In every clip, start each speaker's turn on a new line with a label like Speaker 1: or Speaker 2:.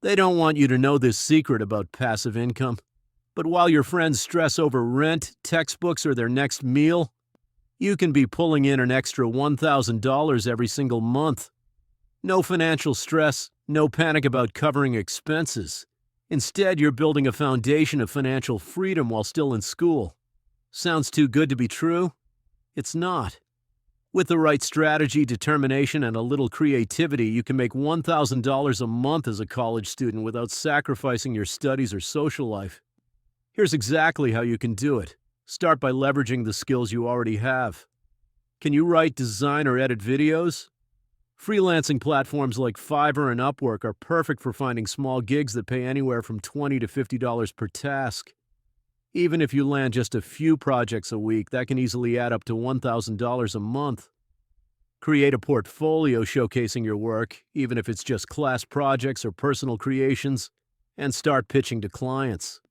Speaker 1: They don't want you to know this secret about passive income. But while your friends stress over rent, textbooks, or their next meal, you can be pulling in an extra $1,000 every single month. No financial stress, no panic about covering expenses. Instead, you're building a foundation of financial freedom while still in school. Sounds too good to be true? It's not. With the right strategy, determination, and a little creativity, you can make $1,000 a month as a college student without sacrificing your studies or social life. Here's exactly how you can do it. Start by leveraging the skills you already have. Can you write, design, or edit videos? Freelancing platforms like Fiverr and Upwork are perfect for finding small gigs that pay anywhere from $20 to $50 per task. Even if you land just a few projects a week, that can easily add up to $1,000 a month. Create a portfolio showcasing your work, even if it's just class projects or personal creations, and start pitching to clients.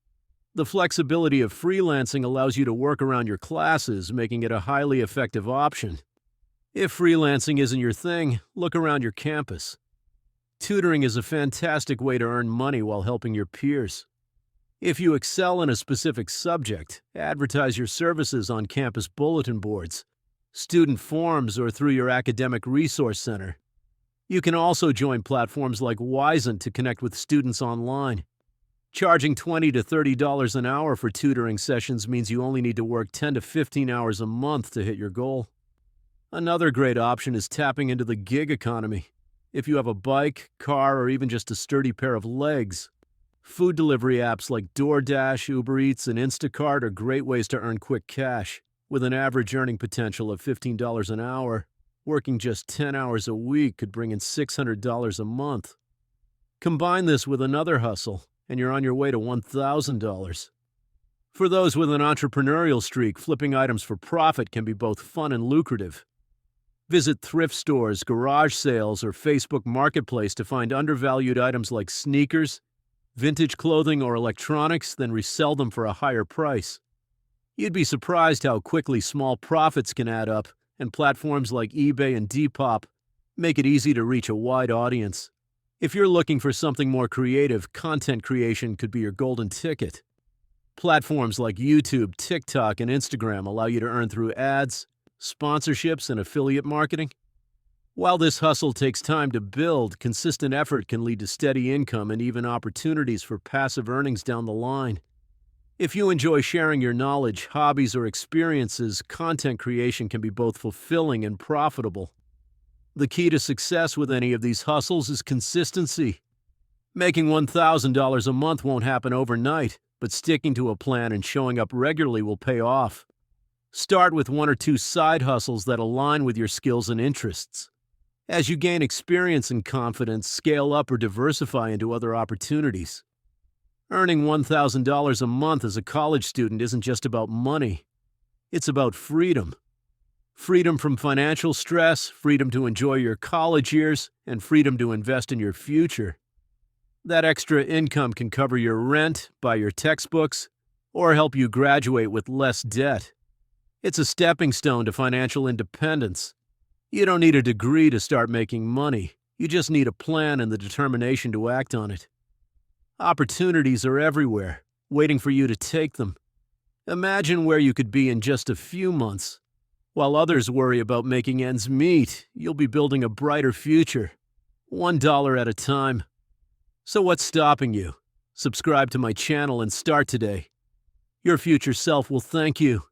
Speaker 1: The flexibility of freelancing allows you to work around your classes, making it a highly effective option. If freelancing isn't your thing, look around your campus. Tutoring is a fantastic way to earn money while helping your peers. If you excel in a specific subject, advertise your services on campus bulletin boards, student forums, or through your academic resource center. You can also join platforms like Wyzant to connect with students online. Charging $20 to $30 an hour for tutoring sessions means you only need to work 10 to 15 hours a month to hit your goal. Another great option is tapping into the gig economy. If you have a bike, car, or even just a sturdy pair of legs, food delivery apps like DoorDash, Uber Eats, and Instacart are great ways to earn quick cash. With an average earning potential of $15 an hour, working just 10 hours a week could bring in $600 a month. Combine this with another hustle, and you're on your way to $1,000. For those with an entrepreneurial streak, flipping items for profit can be both fun and lucrative. Visit thrift stores, garage sales, or Facebook Marketplace to find undervalued items like sneakers, vintage clothing, or electronics, then resell them for a higher price. You'd be surprised how quickly small profits can add up, and platforms like eBay and Depop make it easy to reach a wide audience. If you're looking for something more creative, content creation could be your golden ticket. Platforms like YouTube, TikTok, and Instagram allow you to earn through ads, sponsorships, and affiliate marketing. While this hustle takes time to build, consistent effort can lead to steady income and even opportunities for passive earnings down the line. If you enjoy sharing your knowledge, hobbies, or experiences, content creation can be both fulfilling and profitable. The key to success with any of these hustles is consistency. Making $1,000 a month won't happen overnight, but sticking to a plan and showing up regularly will pay off. Start with one or two side hustles that align with your skills and interests. As you gain experience and confidence, scale up or diversify into other opportunities. Earning $1,000 a month as a college student isn't just about money. It's about freedom. Freedom from financial stress, freedom to enjoy your college years, and freedom to invest in your future. That extra income can cover your rent, buy your textbooks, or help you graduate with less debt. It's a stepping stone to financial independence. You don't need a degree to start making money. You just need a plan and the determination to act on it. Opportunities are everywhere, waiting for you to take them. Imagine where you could be in just a few months. While others worry about making ends meet, you'll be building a brighter future, $1 at a time. So what's stopping you? Subscribe to my channel and start today. Your future self will thank you.